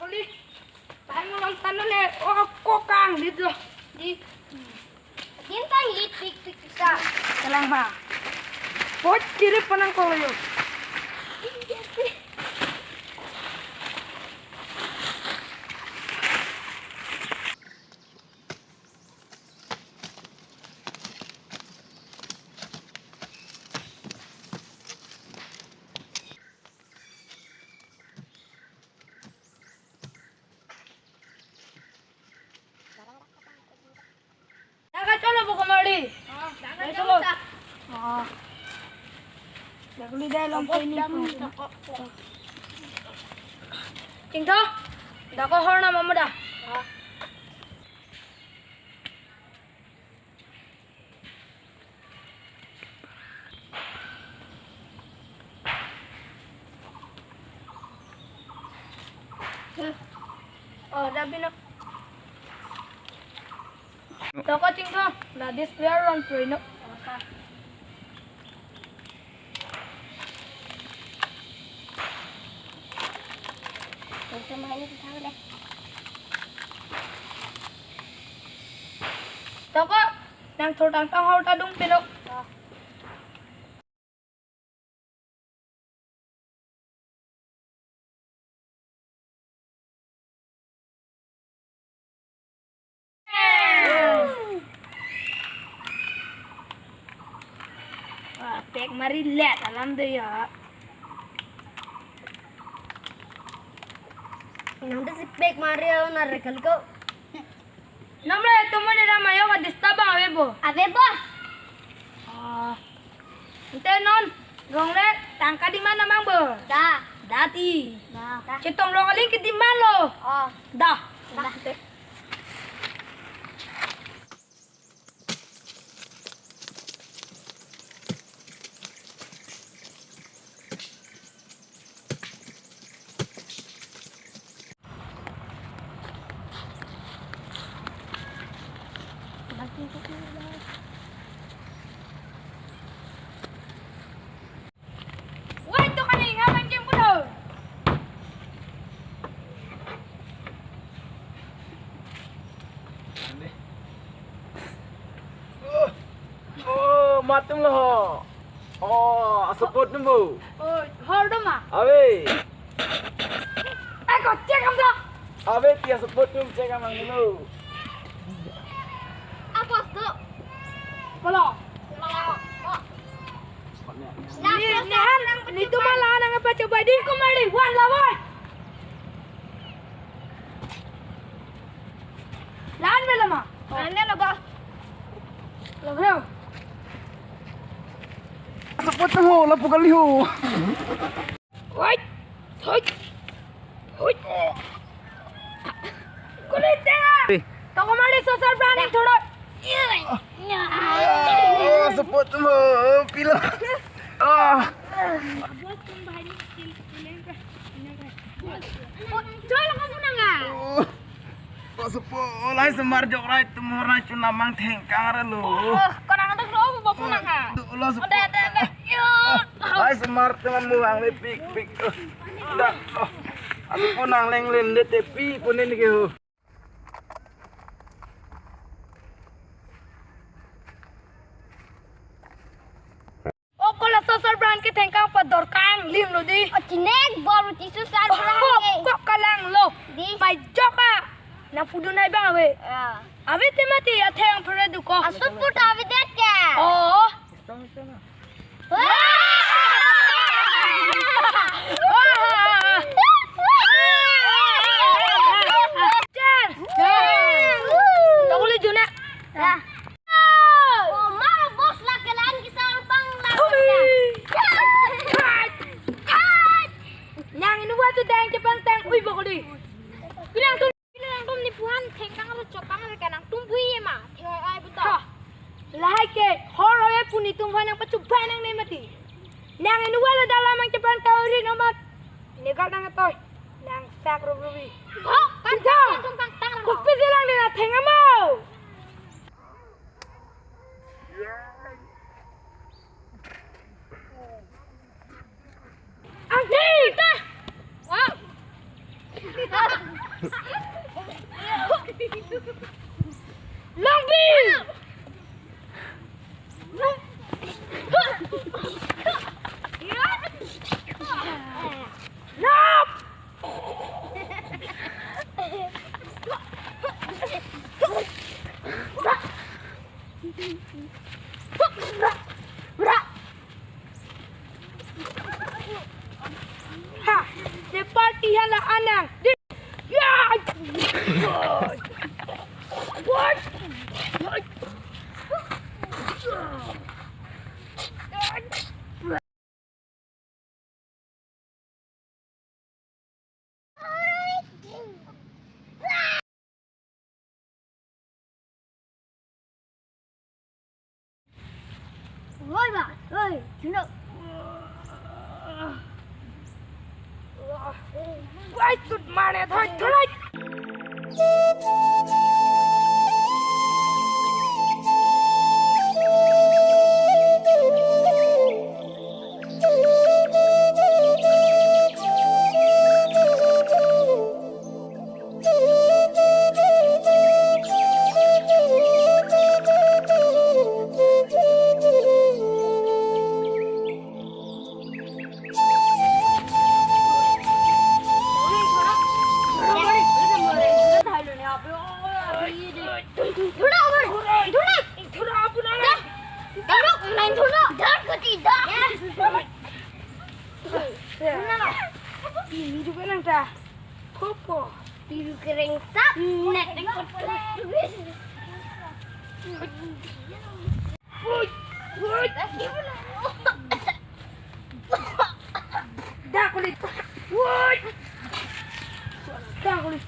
Bakuli. Tayo lang tanong eh. O kokang dito. Di. Gintang lit-tik-tik isa. Kalang ba? Pot kirip pa ng koyo. Chalo po kumari. Chalo. Bakuli dahil ang painit ko. Tingto. Dako hor na mamuda. Oh, dabi na. Toko tingko, na display on pro no. Ito main itu tahu deh. Toko, nang thotang tang hor ta dung pino. Pek mari let alam deh ya. Nanti si pek Mario narekal ko. Namre tumo ni ramayo ka distabang avebo. Ave bos. Ente non, rongle tangka di mana mang bo? Da. Dati. Da. Citong rongaling ke di malo. Oh. Dah. Da. Wah, itu kan yang ngapain jam kuno? Oh, matung loh. Oh, asuput nemu. Oh, hold on mah. Awe, Kau cek kamu dah. awe tia asuput nemu cek amang dulu. Apa tuh? Kalau ni han ni tu malah nang apa coba di kemari wan lawan. Lan bela mah. Ane lo bos. Lalu. Asuput nemu, lapu kali hu. Woi. Hoi. Hoi. Kulit tengah. Kau kemari sosal berani thora. Oh, asuput nemu, pila. Ah, Coba kamu nangga. asuput, lai semar jok rai tumur rai cuna mang tengkar lo. Kau nang ada lo bapak nangga. Dulu asuput. Ada. Lai semar tengah muang le pik pik. Dah, asuput nang leng len de tepi punin ke. Oh, kalau sosal berani ke tengkang pador kang lim lo di. Cinek baru tisu sar Oh, berani. kok kalang lo. Di. Mai joka. Na pudu nai bang awe. Awe te mati ya thang phare du ko. Asut put avi det ya. Oh. Tak boleh juna. Oh, mau bos laki lain kisah bang lah. Yang ini buat sedang Jepang tang ui bakuli. Bilang tu Nipuan tengkang ada copang ada kanang tumpui ya mah. Tinggal ay betul. ha. Lahai ke horoy puni tumpan yang pacuban yang ni mati. Yang ini wala dalam ang Jepang tauri nomat. Nikal nang atoy. Nang sak rubi. Oh, kan Ikaw! tumpang tangan. Kupi silang nila tenga mo. Ang Wow. Ha, de party hala anang. Ya. What? Ôi bà ơi, chú nợ. Quay tụt mà này thôi, thôi đấy. Ini juga nang dah. Popo. Biru kering sak, nek tengok. Dah kulit. Woi. Dah kulit.